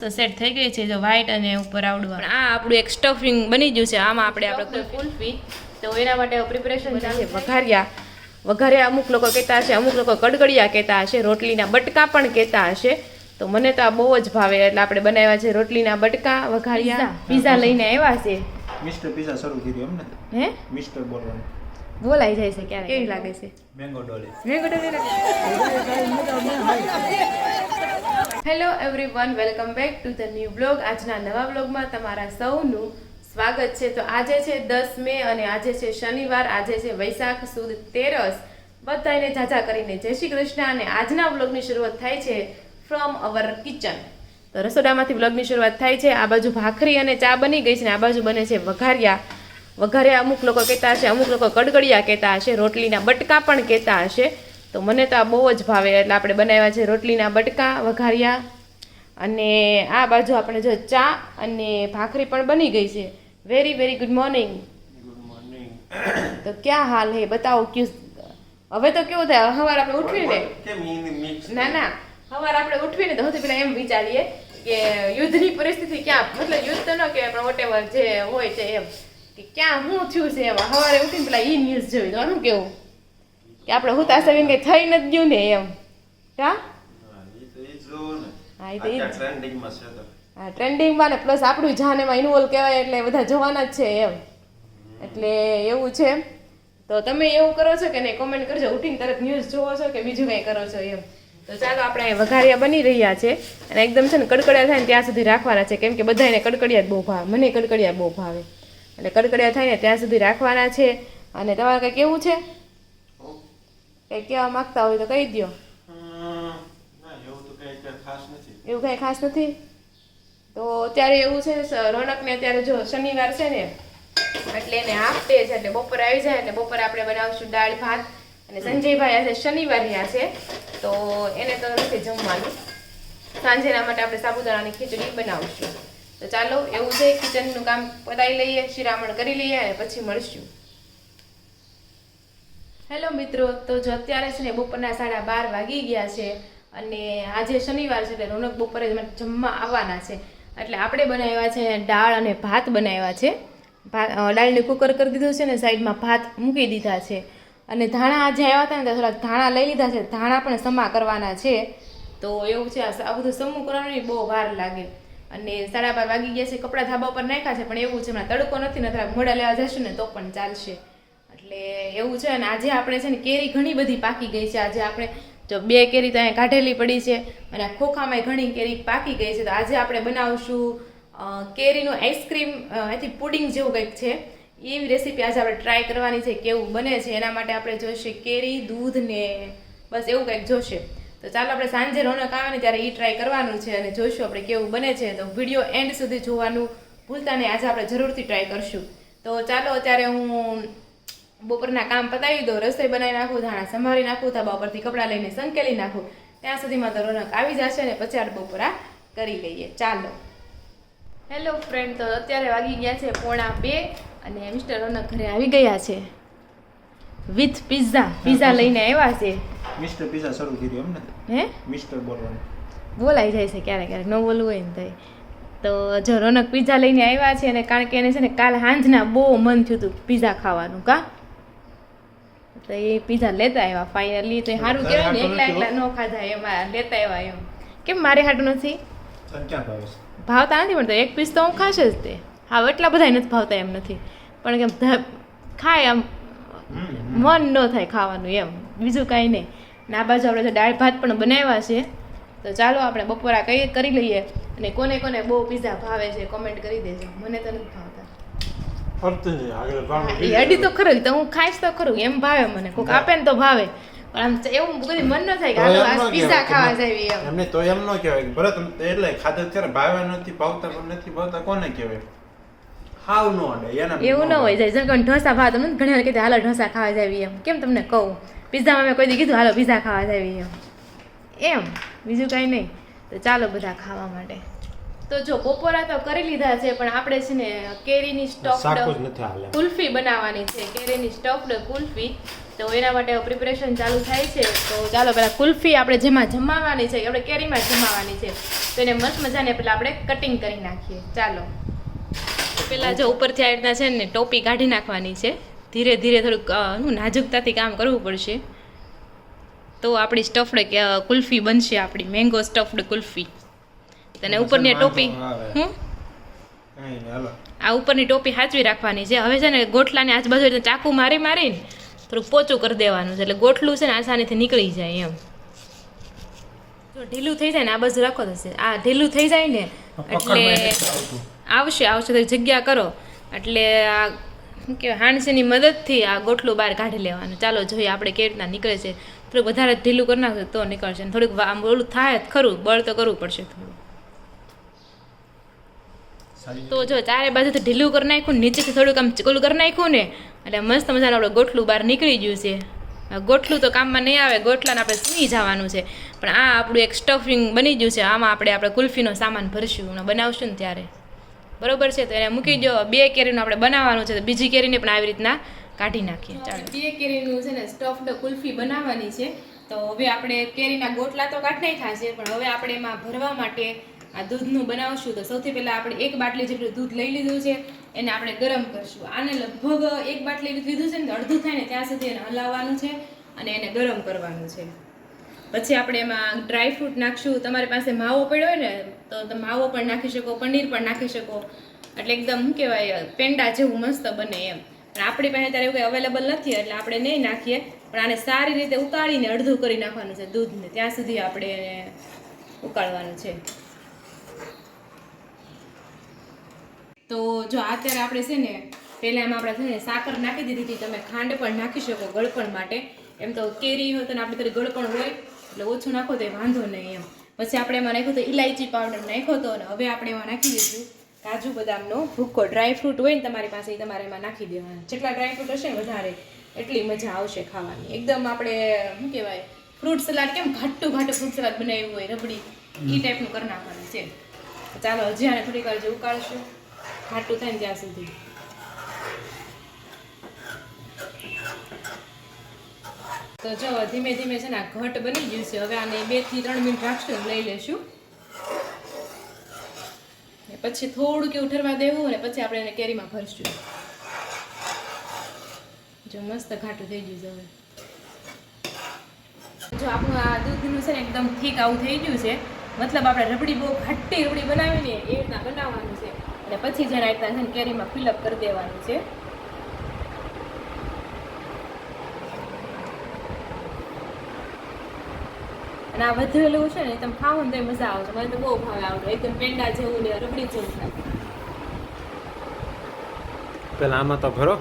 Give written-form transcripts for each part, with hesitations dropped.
તો સેટ થઈ ગઈ છે જો વ્હાઈટ અને ઉપર આવડું આ આપણું એક સ્ટફિંગ બની ગયું છે આમાં આપણે કુલ્ફી તો એના માટે પ્રિપેરેશન છે વઘારિયા અમુક લોકો કહેતા હશે અમુક લોકો કડકડિયા કહેતા હશે રોટલીના બટકા પણ કહેતા હશે તો મને તો આ બહુ જ ભાવે એટલે આપણે બનાવ્યા છે રોટલીના બટકા વઘારિયા પીઝા લઈને આવ્યા છે મિસ્ટર પીઝા શરૂ કર્યું એમ ને હે મિસ્ટર બોલવાનું બોલાઈ જાય છે ક્યારે કેવી લાગે છે mango dolly hello everyone welcome back to the new blog આજના નવા બ્લોગમાં તમારા સૌનું સ્વાગત છે તો આજે છે 10 મે અને આજે છે શનિવાર આજે છે વૈશાખ સુદ 13 બધાને જાજા કરીને જય શ્રી કૃષ્ણ અને આજના બ્લોગની શરૂઆત થાય છે ફ્રોમ અવર કિચન તો રસોડામાંથી બ્લોગની શરૂઆત થાય છે આ બાજુ ભાખરી અને ચા બની ગઈ છે ને આ બાજુ બને છે વઘારિયા અમુક લોકો કહેતા હશે અમુક લોકો કડકડિયા કહેતા હશે રોટલીના બટકા પણ કહેતા હશે તો મને તો આ બહુ જ ભાવે એટલે આપણે બનાવ્યા છે રોટલીના બટકા વઘારિયા અને આ બાજુ આપણે જો ચા અને ભાખરી પણ બની ગઈ છે વેરી વેરી ગુડ મોર્નિંગ તો ક્યાં હાલ હે બતાવો ક્યુ હવે તો કેવું થાય સવાર આપણે ઉઠવીને ના સવાર આપણે ઉઠવીને તો સૌથી પહેલા એમ વિચારીએ કે યુદ્ધની પરિસ્થિતિ ક્યાં મતલબ યુદ્ધ તો ન કહેવાય પણ વોટેવર જે હોય છે એમ કે ક્યાં શું થયું છે એમાં સવારે ઉઠીને પેલા ઈ ન્યૂઝ જોઈ તો શું કેવું કે આપણે હુતા સવીને કંઈ થઈ નથી ગયું ને એમ હા ટ્રેન્ડિંગમાં ને પ્લસ આપણું જાન એમાં ઇન્વોલ્વ કહેવાય એટલે બધા જોવાના જ છે એમ એટલે એવું છે તો તમે એવું કરો છો કે નહીં કોમેન્ટ કરજો ઉઠીને તરત ન્યૂઝ જોવો છો કે બીજું કંઈ કરો છો એમ તો ચાલો આપણે વઘારિયા બની રહ્યા છે અને એકદમ છે ને કડકડિયા થાય ને ત્યાં સુધી રાખવાના છે કેમ કે બધાને કડકડિયા જ બહુ ભાવે મને કડકડિયા બહુ ભાવે એટલે કડકડિયા થાય ને ત્યાં સુધી રાખવાના છે અને તમારે કંઈ કેવું છે કંઈ કહેવા માંગતા હોય તો કહી દો એવું કંઈ ખાસ નથી તો અત્યારે એવું છે રોનકને અત્યારે જો શનિવાર છે ને એટલે એને હાફ ડે છે એટલે બપોરે આવી જાય એટલે બપોરે આપણે બનાવશું દાળ ભાત અને સંજયભાઈ આજે શનિવાર રહ્યા છે તો એને તો નથી જમવાનું સાંજેના માટે આપણે સાબુદાણાની ખીચડી બનાવશું તો ચાલો એવું છે કિચનનું કામ પતાવી લઈએ શિરામણ કરી લઈએ અને પછી મળશું હેલો મિત્રો તો જો અત્યારે છે ને બપોરના 12:30 વાગી ગયા છે અને આજે શનિવાર છે એટલે રોનક બપોરે જમવા આવવાના છે એટલે આપણે બનાવ્યા છે દાળ અને ભાત બનાવ્યા છે દાળને કુકર કરી દીધું છે ને સાઈડમાં ભાત મૂકી દીધા છે અને ધાણા આજે આવ્યા હતા ને તો થોડાક ધાણા લઈ લીધા છે ધાણા પણ સમા કરવાના છે તો એવું છે આ બધું સમૂહ કરવાનું બહુ વાર લાગે અને 12:30 વાગી ગયા છે કપડાં ધાબા પર નાખ્યા છે પણ એવું છે હમણાં તડકો નથી ને થોડાક મોડા લેવા જશું ને તો પણ ચાલશે એટલે એવું છે અને આજે આપણે છે ને કેરી ઘણી બધી પાકી ગઈ છે આજે આપણે જો 2 કેરી તો અહીંયા કાઢેલી પડી છે અને ખોખામાં ઘણી કેરી પાકી ગઈ છે તો આજે આપણે બનાવશું કેરીનું આઈસ્ક્રીમ એથી પુડિંગ જેવું કંઈક છે એવી રેસીપી આજે આપણે ટ્રાય કરવાની છે કેવું બને છે એના માટે આપણે જોઈશે કેરી દૂધ ને બસ એવું કંઈક જોશે તો ચાલો આપણે સાંજે રોનક આવે ને ત્યારે એ ટ્રાય કરવાનું છે અને જોઈશું આપણે કેવું બને છે તો વિડીયો એન્ડ સુધી જોવાનું ભૂલતા નહીં આજે આપણે જરૂરથી ટ્રાય કરશું તો ચાલો અત્યારે હું બપોરના કામ પતાવી દો રસોઈ બનાવી નાખું ધાણા સંભાળી નાખું ધાબા પરથી કપડાં લઈને સંકેલી નાખું ત્યાં સુધીમાં તો રોનક આવી જશે ને પછી આપણે બપોરા કરી લઈએ ચાલો હેલો ફ્રેન્ડ તો અત્યારે વાગી ગયા છે 1:45 અને મિસ્ટર રોનક ઘરે આવી ગયા છે વિથ પીઝા લઈને આવ્યા છે મિસ્ટર પીઝા શરૂ કર્યું એમ ને હે મિસ્ટર બોલવાનું બોલાઈ જાય છે ક્યારેક ન બોલવું હોય ને થાય તો જો રોનક પીઝા લઈને આવ્યા છે અને કારણ કે એને છે ને કાલ સાંજના બહુ મન થયું હતું પીઝા ખાવાનું કા તો એ પીઝા લેતા આવ્યા ફાઇનલી તો સારું કહેવાય ને એકલા ન ખાધા એમાં લેતા આવ્યા એમ કેમ મારે હાટું નથી ભાવતા નથી પણ તો એક પીસ તો હું ખાશે જ તે હા એટલા બધા નથી ભાવતા એમ નથી પણ કેમ ખાય આમ મન ન થાય ખાવાનું એમ બીજું કાંઈ નહીં ને આ બાજુ આપણે દાળ ભાત પણ બનાવ્યા છે તો ચાલો આપણે બપોરા કરી લઈએ અને કોને કોને બહુ પીઝા ભાવે છે કોમેન્ટ કરી દેજો મને તો નથી ભાવતા અડી તો ખરું તો હું ખાઈશ તો ખરું એમ ભાવે મને કોઈક આપે ને તો ભાવે પણ આમ એવું બધી મન ન થાય કે આ પીઝા ખાવા જાય એમ એમને તો એમ ન કહેવાય ભરત એટલે ખાધા ત્યારે ભાવે નથી ભાવતા પણ નથી ભાવતા કોને કહેવાય હાવ નો અડે એના એવું ન હોય જાય જગન ઢોસા ભાવ તમને ઘણી વાર કીધું હાલો ઢોસા ખાવા જાવી એમ કેમ તમને કહું પીઝામાં મેં કોઈ દી કીધું હાલો પીઝા ખાવા જાવી એમ બીજું કાંઈ નહીં તો ચાલો બધા ખાવા માટે તો જો બપોરા તો કરી લીધા છે, પણ આપણે છે ને કેરીની શાક જ સ્ટફડ નથી હાલે. કુલ્ફી બનાવવાની છે, કેરીની સ્ટફડ કુલ્ફી. તો એના માટે પ્રિપરેશન ચાલુ થાય છે. તો ચાલો પહેલાં કુલ્ફી આપણે જેમાં જમાવાની છે, આપણે કેરીમાં જમાવાની છે, તો એને મસ્ત મજાને પહેલાં આપણે કટિંગ કરી નાખીએ. ચાલો પહેલાં જો ઉપરથી આ રીતના છે ને ટોપી કાઢી નાખવાની છે. ધીરે ધીરે થોડુંક નાજુકતાથી કામ કરવું પડશે, તો આપણી સ્ટફડ કુલ્ફી બનશે, આપણી મેંગો સ્ટફડ કુલ્ફી. તને ઉપરની ટોપી આ ઉપરની ટોપી સાચવી રાખવાની છે. હવે છે ને ગોઠલાની આજુબાજુ ચાકુ મારીને થોડુંક પોચું કરી દેવાનું છે, એટલે ગોઠલું છે ને આસાનીથી નીકળી જાય એમ. જો ઢીલું થઈ જાય ને આ બાજુ રાખો થશે, આ ઢીલું થઈ જાય ને એટલે આવશે તો જગ્યા કરો, એટલે આ શું કહેવાય હાણસીની મદદથી આ ગોઠલું બહાર કાઢી લેવાનું. ચાલો જોઈએ આપણે કેવી રીતના નીકળે છે. થોડુંક વધારે ઢીલું કરી નાખશે તો નીકળશે, ને થોડુંક આમ ઓલું થાય જ ખરું, બળ તો કરવું પડશે થોડું. તો જો ચારે બાજુથી ઢીલું કરી નાખ્યું, નીચેથી થોડુંક આમ ચીકલું કરી નાખ્યું ને એટલે મસ્ત મજાનું આપણે ગોઠલું બહાર નીકળી ગયું છે. ગોઠલું તો કામમાં નહીં આવે, ગોઠલાને આપણે સૂઈ જવાનું છે, પણ આ આપણું એક સ્ટફિંગ બની ગયું છે. આમાં આપણે કુલ્ફીનો સામાન ભરશું અને બનાવશું ને ત્યારે, બરોબર છે. તો એને મૂકી દો. 2 કેરીનું આપણે બનાવવાનું છે, તો બીજી કેરીને પણ આવી રીતના કાઢી નાખીએ. ચાલો 2 કેરીનું છે ને સ્ટફડ કુલ્ફી બનાવવાની છે. તો હવે આપણે કેરીના ગોટલા તો કાઢી નાખ્યા છે, પણ હવે આપણે એમાં ભરવા માટે આ દૂધનું બનાવશું. તો સૌથી પહેલાં આપણે 1 બાટલી જેટલું દૂધ લઈ લીધું છે, એને આપણે ગરમ કરશું. આને લગભગ 1 બાટલી લીધું છે ને અડધું થાય ને ત્યાં સુધી એને હલાવવાનું છે અને એને ગરમ કરવાનું છે. પછી આપણે એમાં ડ્રાયફ્રૂટ નાખશું. તમારી પાસે માવો પડ્યો હોય ને તો તમે માવો પણ નાખી શકો, પનીર પણ નાખી શકો, એટલે એકદમ શું કહેવાય પેંડા જેવું મસ્ત બને એમ. પણ આપણી પાસે અત્યારે એવું કંઈ અવેલેબલ નથી એટલે આપણે નહીં નાખીએ, પણ આને સારી રીતે ઉકાળીને અડધું કરી નાખવાનું છે દૂધને, ત્યાં સુધી આપણે એને ઉકાળવાનું છે. તો જો અત્યારે આપણે છે ને પહેલાં એમાં આપણે છે ને સાકર નાખી દીધી હતી, તમે ખાંડ પણ નાખી શકો ગળપણ માટે. એમ તો કેરી હોય તો આપણે થોડી ગળપણ હોય એટલે ઓછું નાખો તો વાંધો નહીં એમ. પછી આપણે એમાં નાખ્યો તો ઇલાયચી પાવડર નાખ્યો હતો, અને હવે આપણે એમાં નાખી દઈશું કાજુ બદામનો ભૂક્કો. ડ્રાયફ્રૂટ હોય ને તમારી પાસે એ તમારે એમાં નાખી દેવાના. જેટલા ડ્રાયફ્રૂટ હશે ને વધારે એટલી મજા આવશે ખાવાની. એકદમ આપણે શું કહેવાય ફ્રૂટ સલાડ કેમ ઘાટું ફ્રૂટ સલાડ બનાવ્યું હોય રબડી, એ ટાઈપનું કરી નાખવાનું છે. ચાલો હજી આને થોડીક વાર જે ઉકાળશું ઘાટું થાય ને ત્યાં સુધી. તો જો ધીમે ધીમે છે ને ઘટ બની ગયું છે. હવે આને 2 થી 3 મિનિટ રાખશું, લઈ લેશું, પછી થોડુંક એવું ઠરવા દેવું અને પછી આપણે એને કેરીમાં ભરશું. જો મસ્ત ઘાટું થઈ ગયું છે. હવે જો આપણું આ દૂધનું છે ને એકદમ થીક આવું થઈ ગયું છે, મતલબ આપણે રબડી બહુ ઘાટી રબડી બનાવીને એ રીતના બનાવવાનું છે, અને પછી જેના રીતના છે ને કેરીમાં ફિલઅપ કરી દેવાનું છે. અને આ વધેલું છે ને તમે ખાવો ને તો મજા આવશે. મને તો બહુ ભાવે આવડે, એકદમ પેંડા જેવું ને રબડી જેવું થાય. પેલા આમાં તો ભરો.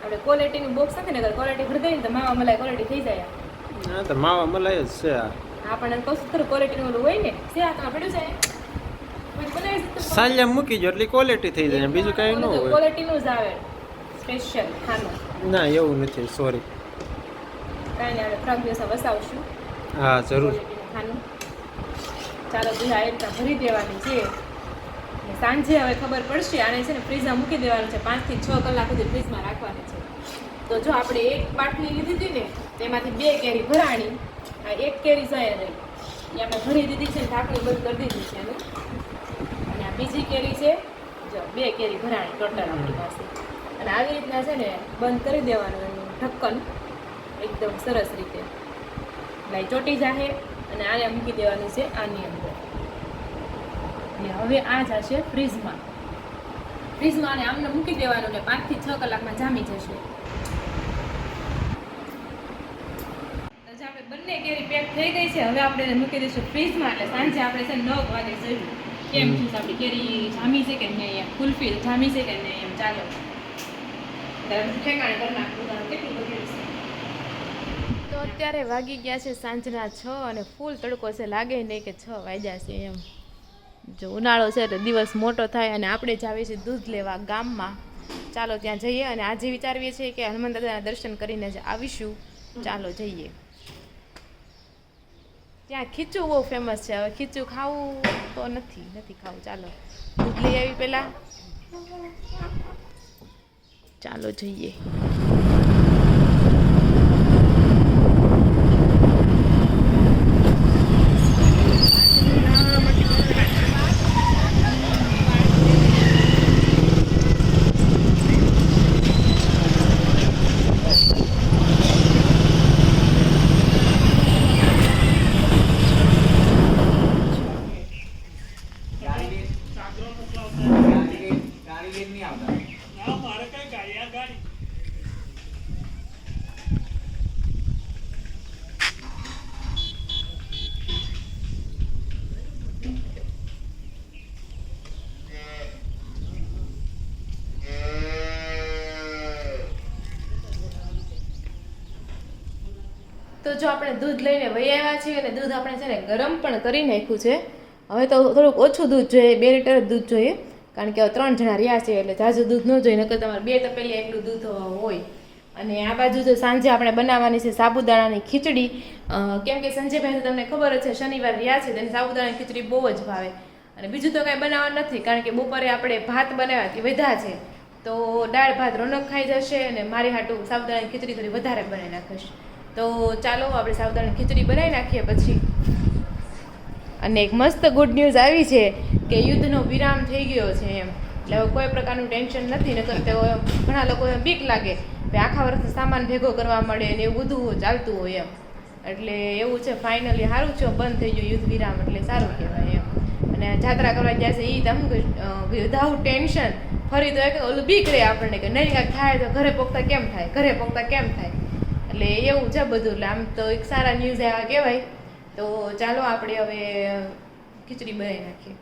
આપણે ક્વોલિટીનું બોક્સ નથી ને, ક્વોલિટી ભરી દઈએ ને તો માવા મલાઈ ક્વોલિટી થઈ જાય. હા તો માવા મલાઈ જ છે આ. આપણને કહું ખરું ક્વોલિટીનું ઓલું હોય ને છે, આ તમારે પડ્યું છે સાંજે મૂકી જો એટલે ક્વોલિટી થઈ જાય, બીજું કાંઈ ન હોય. ક્વોલિટીનું જ આવે સ્પેશિયલ ખાનું. ના એવું નથી, સોરી. કાંઈ નહીં, આપણે 3 દિવસ વસાવશું. હા જરૂર. ખાનું ચાલો બીજા આ રીતના ભરી દેવાની છે. સાંજે હવે ખબર પડશે. આને છે ને ફ્રીજમાં મૂકી દેવાનું છે, 5 થી 6 કલાક સુધી ફ્રીજમાં રાખવાની છે. તો જો આપણે 1 બાટલી લીધી હતી ને તેમાંથી 2 કેરી ભરાણી, આ 1 કેરી જાય રહી એ આપણે ભરી દીધી છે ને ઢાંકણી બંધ કરી દીધી છે એનું. અને આ બીજી કેરી છે, જો 2 કેરી ભરાણી ટોટલ આપણી પાસે. અને આવી રીતના છે ને બંધ કરી દેવાનું એનું ઢક્કન એકદમ સરસ રીતે, એટલે ચોટી જાહે. અને આને મૂકી દેવાનું છે આની અંદર. અને હવે આ જશે ફ્રીજમાં. આને આમને મૂકી દેવાનું ને 5 થી 6 કલાકમાં જામી જશે. તો આપણે બંને કેરી પેક થઈ ગઈ છે. હવે આપણે એને મૂકી દઈશું ફ્રીજમાં, એટલે સાંજે આપણે છે 9 વાગે જોયું કેમ છે આપણી કેરી જામી છે કે નહીં, એમ કુલ્ફી જામી છે કે નહીં એમ. ચાલો ઠેકાણે કરી નાખવું કેટલું બધું છે. તો અત્યારે વાગી ગયા છે સાંજના 6 અને ફૂલ તડકો છે, લાગે નહીં કે 6 વાગ્યા છે એમ. જો ઉનાળો છે એટલે દિવસ મોટો થાય, અને આપણે જ આવીએ છીએ દૂધ લેવા ગામમાં. ચાલો ત્યાં જઈએ, અને આજે વિચારીએ છીએ કે હનુમાન દાદાના દર્શન કરીને જ આવીશું. ચાલો જઈએ. ત્યાં ખીચું બહુ ફેમસ છે. હવે ખીચું ખાવું તો નથી ખાવું. ચાલો દૂધ લઈ આવી પહેલાં. ચાલો જઈએ. તો જો આપણે દૂધ લઈને વહી આવ્યા છીએ અને દૂધ આપણે છે ને ગરમ પણ કરી નાખ્યું છે. હવે તો થોડુંક ઓછું દૂધ જોઈએ, 2 લીટર જ દૂધ જોઈએ, કારણ કે હવે 3 જણા રહ્યા છે એટલે ઝાઝું દૂધ ન જોઈએ, નકર તમારે 2 તપેલી એટલું દૂધ હોય. અને આ બાજુ તો સાંજે આપણે બનાવવાની છે સાબુદાણાની ખીચડી. કેમ કે સંજયભાઈ તો તમને ખબર જ છે શનિવાર રહ્યા છે તેને સાબુદાણાની ખીચડી બહુ જ ભાવે. અને બીજું તો કાંઈ બનાવવાનું નથી, કારણ કે બપોરે આપણે ભાત બનાવ્યા તે વધ્યા છે, તો દાળ ભાત રોનક ખાઈ જશે અને મારી હાટું સાબુદાણાની ખીચડી થોડી વધારે બનાવી નાખીશ. તો ચાલો આપણે સાબુદાણાની ખીચડી બનાવી નાખીએ પછી. અને એક મસ્ત ગુડ ન્યૂઝ આવી છે કે યુદ્ધનો વિરામ થઈ ગયો છે એમ. એટલે હવે કોઈ પ્રકારનું ટેન્શન નથી. નકર તો ઘણા લોકોને બીક લાગે કે આખા વર્ષનો સામાન ભેગો કરવા મળે ને એવું બધું ચાલતું હોય એમ. એટલે એવું છે ફાઇનલી સારું છે, બંધ થઈ ગયું યુદ્ધ વિરામ, એટલે સારું કહેવાય એમ. અને જાત્રા કરવા ગયા છે એ તમે વિધાઉટ ટેન્શન. ફરી તો એક ઓલું બીક રહે આપણને કે નહીં કાંઈક થાય તો ઘરે પોગતા કેમ થાય. એટલે એવું છે બધું. એટલે આમ તો એક સારા ન્યૂઝ એવા કહેવાય. તો ચાલો આપણે હવે ખીચડી બનાવી નાખીએ.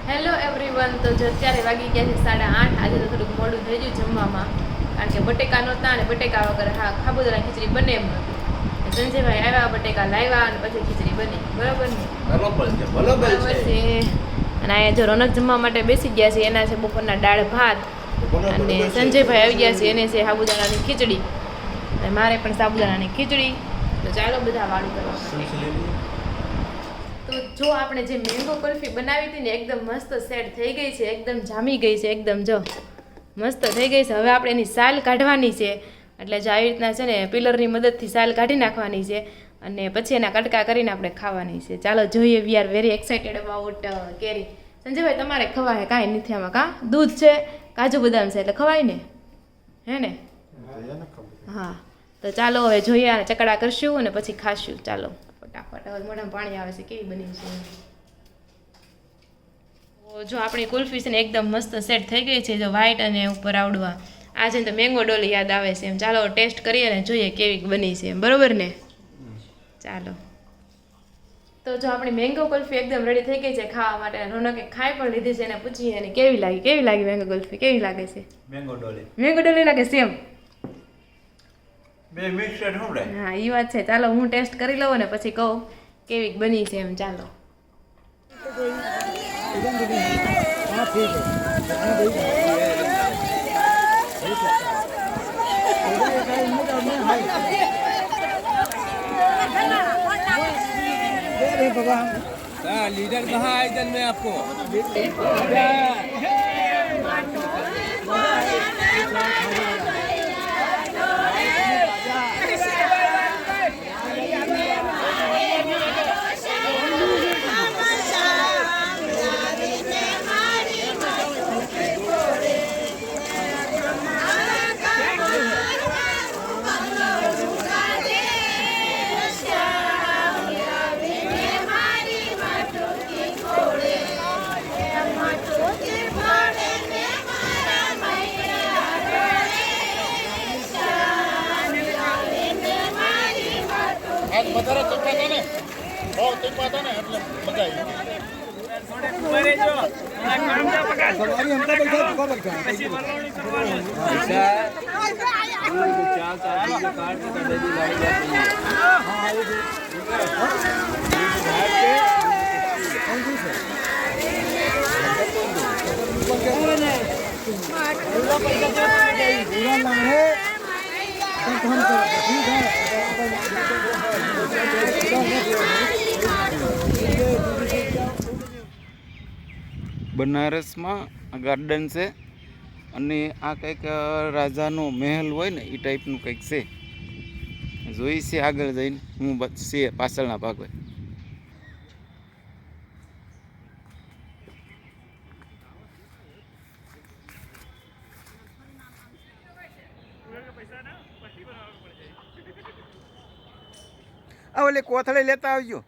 Hello everyone. તો જો અત્યારે વાગી ગયા છે 8:30. આજે તો થોડુંક મોડું થઈ ગયું જમવામાં, કારણ કે બટેકા નહોતા અને બટેકા વગર સાબુદાણાની ખીચડી બને એમ નથી. સંજયભાઈ આવ્યા, બટેકા લાવ્યા અને પછી ખીચડી બની. બરાબર ને? બરાબર છે. અને અહીંયા જો રોનક જમવા માટે બેસી ગયા છે, એના છે બપોરના દાળ ભાત. અને સંજયભાઈ આવી ગયા છે, એને છે સાબુદાણાની ખીચડી. અને મારે પણ સાબુદાણાની ખીચડી. તો ચાલો બધા વાળું કરવા. તો જો આપણે જે મેંગો કુલ્ફી બનાવી હતી ને એકદમ મસ્ત સેટ થઈ ગઈ છે, એકદમ જામી ગઈ છે, એકદમ જો મસ્ત થઈ ગઈ છે. હવે આપણે એની સાલ કાઢવાની છે. એટલે જો આવી રીતના છે ને પિલરની મદદથી સાલ કાઢી નાખવાની છે અને પછી એના કટકા કરીને આપણે ખાવાની છે. ચાલો જોઈએ. We are very excited about કેરી. સંજયભાઈ તમારે ખવાય કાંઈ નથી આમાં? કાં દૂધ છે, કાજુ બદામ છે, એટલે ખવાય ને? હે ને? હા. તો ચાલો હવે જોઈએ, અને ચકડા કરશું અને પછી ખાશું. ચાલો ફટાફટ. હવે મોઢામાં પાણી આવે છે, કેવી બની છે. જો આપણી કુલ્ફી છે ને એકદમ મસ્ત સેટ થઈ ગઈ છે, જો વ્હાઈટ અને ઉપર આવડવા. આ છે ને તો મેંગો ડોલી યાદ આવે છે એમ. ચાલો ટેસ્ટ કરીએ અને જોઈએ કેવી બની છે એમ. બરોબર ને? ચાલો. તો જો આપણી મેંગો કુલ્ફી એકદમ રેડી થઈ ગઈ છે ખાવા માટે. રોનકે ખાઈ પણ લીધી છે, એને પૂછીએ એને કેવી લાગી મેંગો કુલ્ફી કેવી લાગે છે? મેંગો ડોલી લાગે સેમ. બે મિક્સર હમણે. હા એ વાત છે. ચાલો હું ટેસ્ટ કરી લઉં ને પછી કહું કેવી બની છે એમ. ચાલો. लीडर कहाँ आए जन में आपको? બનારસમાં આ ગાર્ડન છે અને આ કંઈક રાજાનો મહેલ હોય ને એ ટાઈપનું કંઈક છે. જોઈ છે આગળ જઈને હું છે પાછળના ભાગે. આ ઓલી કોથળી લેતા આવજો.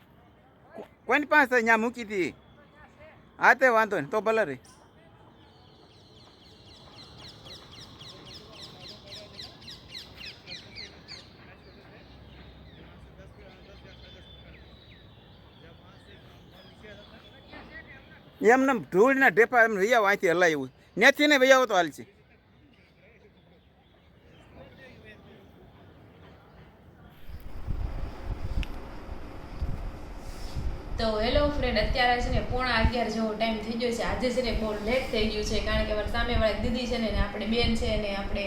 કોની પાસે અહીંયા મૂકી હતી? હા તે વાંધો નહીં તો ભલે રહી. એમને ધૂળના ઢેફા એમ વૈયાવો અહીંથી હલાવ્યું ત્યાંથી ને વૈયાવો તો હાલ છે. તો હેલો ફ્રેન્ડ, અત્યારે છે ને 11:30 જેવો ટાઈમ થઈ ગયો છે. આજે છે ને બહુ લેટ થઈ ગયું છે કારણ કે અમારી સામેવાળી દીદી છે ને આપણે બેન છે ને આપણે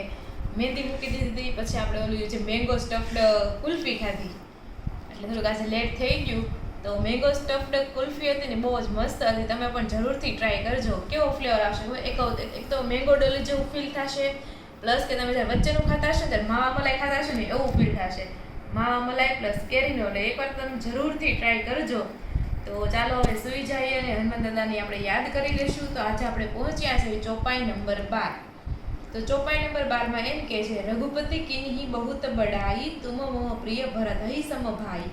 મહેંદી મૂકી દીધી. પછી આપણે ઓલું જે મેંગો સ્ટફડ કુલ્ફી ખાધી એટલે થોડુંક આજે લેટ થઈ ગયું. તો મેંગો સ્ટફડ કુલ્ફી હતી ને બહુ જ મસ્ત હતી. તમે પણ જરૂરથી ટ્રાય કરજો. કેવો ફ્લેવર આવશે એક તો મેંગો ડોલી જેવું ફીલ થશે, પ્લસ કે તમે જ્યારે વચ્ચેનું ખાતા હશો ત્યારે માવા મલાઈ ખાતા હશો ને એવું ફીલ થશે. માવા મલાઈ પ્લસ કેરીનો. એટલે એકવાર તમે જરૂરથી ટ્રાય કરજો. તો ચાલો હવે સુઈ જઈએ અને હનુમાન દાદાની આપણે યાદ કરી લઈશું. તો આજે આપણે પહોંચ્યા છે ચોપાઈ નંબર 12. તો ચોપાઈ નંબર 12 માં એમ કે છે, રઘુપતિ કિન્હી બહુત બડાઈ, તુમ મોહ પ્રિય ભરત હઈ સમ ભાઈ.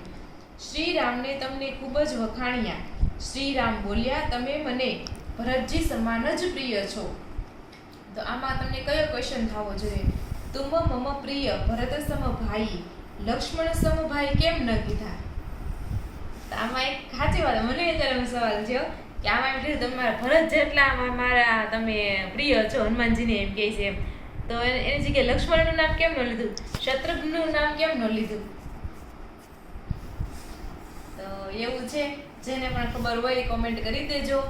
શ્રી રામને તમને ખૂબ જ વખાણ્યા. શ્રી રામ બોલ્યા, તમે મને ભરતજી સમાન જ પ્રિય છો. તો આમાં તમને કયો ક્વેશ્ચન થવો જોઈએ? તુમ મમ પ્રિય ભરત સમ ભાઈ, લક્ષ્મણ સમ ભાઈ કેમ ન કીધા? આમાં એક સાચી વાત મને અત્યારે સવાલ થયો કે આમાં એમ કીધું તમારા ભરત જેટલા મારા તમે પ્રિય છો, હનુમાનજીને એમ કહે છે એમ. તો એની જગ્યાએ લક્ષ્મણનું નામ કેમ ન લીધું? શત્રુઘ્નનું નામ કેમ ન લીધું? તો એવું છે. જેને પણ ખબર હોય કોમેન્ટ કરી દેજો.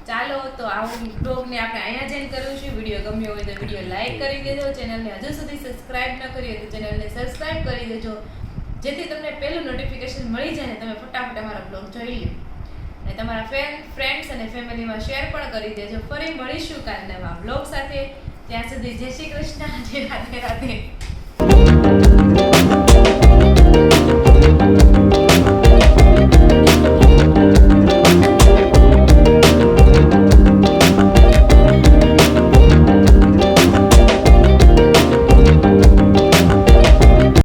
ચાલો તો આવું બ્લોગને આપણે અહીંયા જ એન્ડ કરીશું. વિડીયો ગમ્યો હોય તો વિડીયો લાઈક કરી દેજો. ચેનલને હજુ સુધી સબસ્ક્રાઇબ ન કરી હોય તો ચેનલને સબસ્ક્રાઇબ કરી દેજો, જેથી તમને પહેલું નોટિફિકેશન મળી જાય ને તમે ફટાફટ અમારા બ્લોગ જોઈ લો. અને તમારા ફ્રેન્ડ્સ અને ફેમિલીમાં શેર પણ કરી દેજો. ફરી મળીશું કાલ નવા બ્લોગ સાથે. ત્યાં સુધી જય શ્રી કૃષ્ણ. રાધે રાધે.